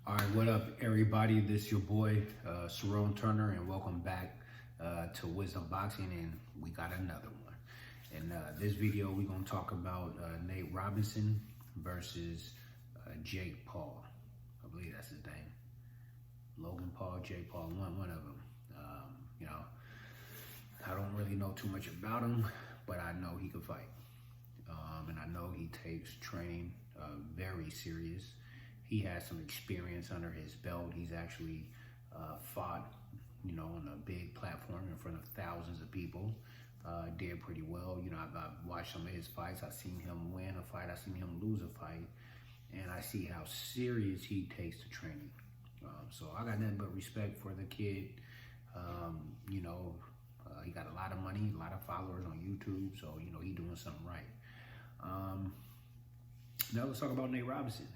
All right, what up, everybody? This your boy, Cerrone Turner, and welcome back to Wisdom Boxing, and we got another one. In this video, we're going to talk about Nate Robinson versus Jake Paul. I believe that's his name. Logan Paul, Jake Paul, one of them. I don't really know too much about him, but I know he can fight. And I know he takes training very serious. He has some experience under his belt. He's actually fought, on a big platform in front of thousands of people. Did pretty well. I've watched some of his fights. I've seen him win a fight. I've seen him lose a fight. And I see how serious he takes the training. So I got nothing but respect for the kid. He got a lot of money, a lot of followers on YouTube. So, he doing something right. Now let's talk about Nate Robinson.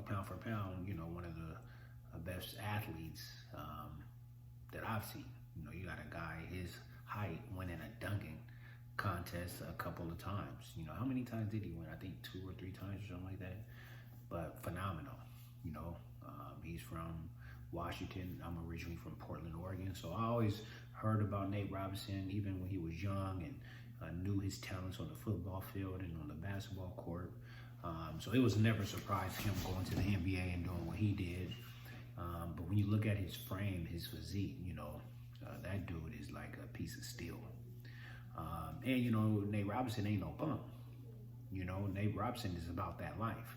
Pound for pound, one of the best athletes that I've seen. You got a guy his height winning a dunking contest a couple of times. How many times did he win? I think 2 or 3 times or something like that. But phenomenal. He's from Washington. I'm originally from Portland, Oregon. So I always heard about Nate Robinson, even when he was young, and I knew his talents on the football field and on the basketball court. So it was never a surprise him going to the NBA and doing what he did. But when you look at his frame, his physique, that dude is like a piece of steel. And Nate Robinson ain't no bum. Nate Robinson is about that life.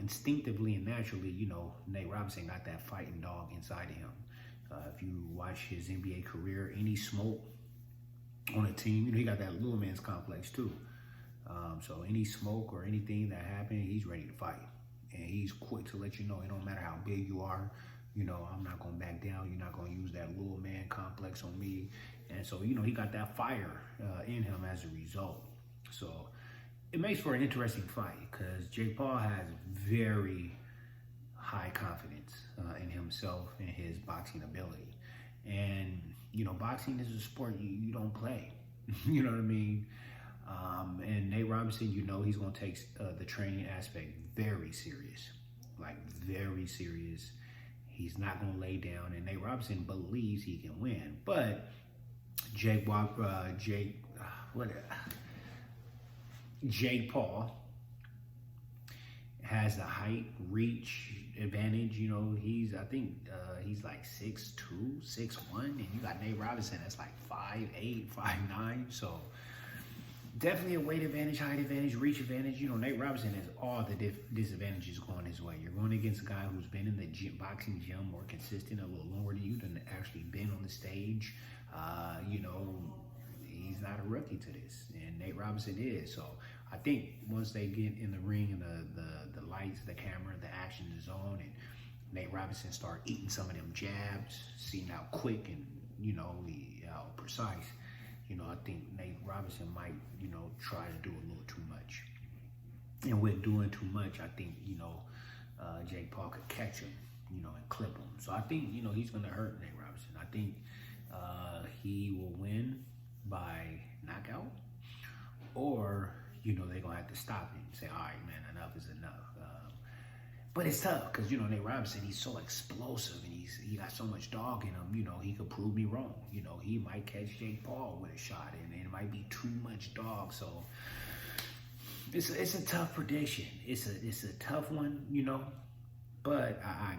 Instinctively and naturally, Nate Robinson got that fighting dog inside of him. If you watch his NBA career, any smoke on a team, he got that little man's complex too. So any smoke or anything that happened, he's ready to fight. And he's quick to let you know, it don't matter how big you are, I'm not going to back down. You're not going to use that little man complex on me. And so, he got that fire in him as a result. So it makes for an interesting fight because Jake Paul has very high confidence in himself and his boxing ability. And, boxing is a sport you don't play. You know what I mean? And Nate Robinson, he's going to take the training aspect very serious, like very serious. He's not going to lay down, and Nate Robinson believes he can win. But Jake Paul has the height, reach advantage. He's like 6'2", 6'1", and you got Nate Robinson that's like 5'8", 5'9". So definitely a weight advantage, height advantage, reach advantage. Nate Robinson has all the disadvantages going his way. You're going against a guy who's been in the boxing gym more consistent, a little longer than you, than actually been on the stage. He's not a rookie to this, and Nate Robinson is. So I think once they get in the ring and the lights, the camera, the action is on, and Nate Robinson start eating some of them jabs, seeing how quick and how precise. I think Nate Robinson might, try to do a little too much. And with doing too much, I think, Jake Paul could catch him, and clip him. So I think, he's going to hurt Nate Robinson. I think he will win by knockout, or, they're going to have to stop him and say, all right, man, enough is enough. But it's tough because, Nate Robinson, he's so explosive and he got so much dog in him, he could prove me wrong. He might catch Jake Paul with a shot and it might be too much dog. So it's a tough prediction. It's a tough one, But I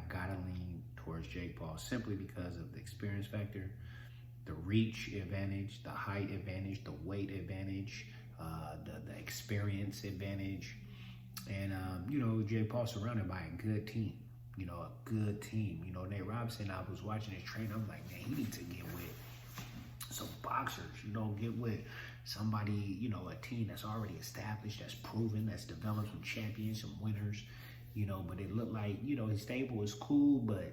got to lean towards Jake Paul simply because of the experience factor, the reach advantage, the height advantage, the weight advantage, the experience advantage. And, Jake Paul surrounded by a good team, a good team. Nate Robinson, I was watching his train. I'm like, man, he needs to get with some boxers, get with somebody, a team that's already established, that's proven, that's developed some champions, some winners, but it looked like, his stable is cool, but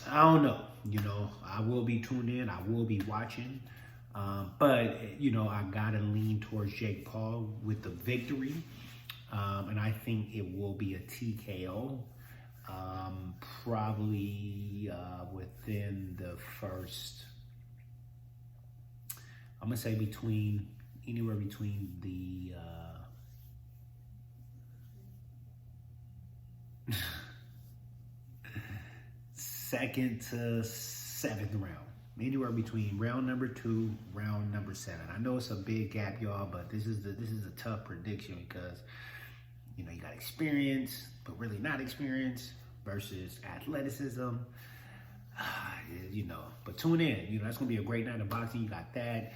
I don't know, I will be tuned in. I will be watching. But, I got to lean towards Jake Paul with the victory. And I think it will be a TKO, probably within the first, I'm going to say anywhere between the second to seventh round. Anywhere between round number 2, round number 7. I know it's a big gap, y'all, but this is a tough prediction because you know you got experience, but really not experience versus athleticism. You know, but tune in. You know, that's gonna be a great night of boxing. You got that.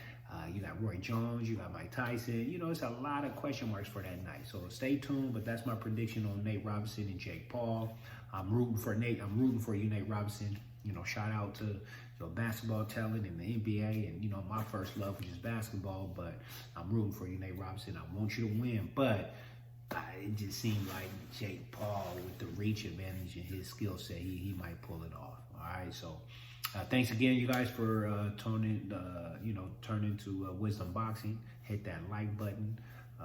You got Roy Jones. You got Mike Tyson. You know, it's a lot of question marks for that night. So stay tuned. But that's my prediction on Nate Robinson and Jake Paul. I'm rooting for Nate. I'm rooting for you, Nate Robinson. You know, shout out to your basketball talent in the NBA and, you know, my first love, which is basketball. But I'm rooting for you, Nate Robinson. I want you to win. But it just seemed like Jake Paul, with the reach advantage and his skill set, he might pull it off. All right, so thanks again, you guys, for turning to Wisdom Boxing. Hit that like button,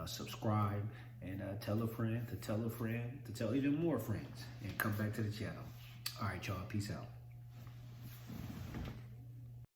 subscribe, and tell a friend to tell a friend to tell even more friends, and come back to the channel. All right, y'all, peace out.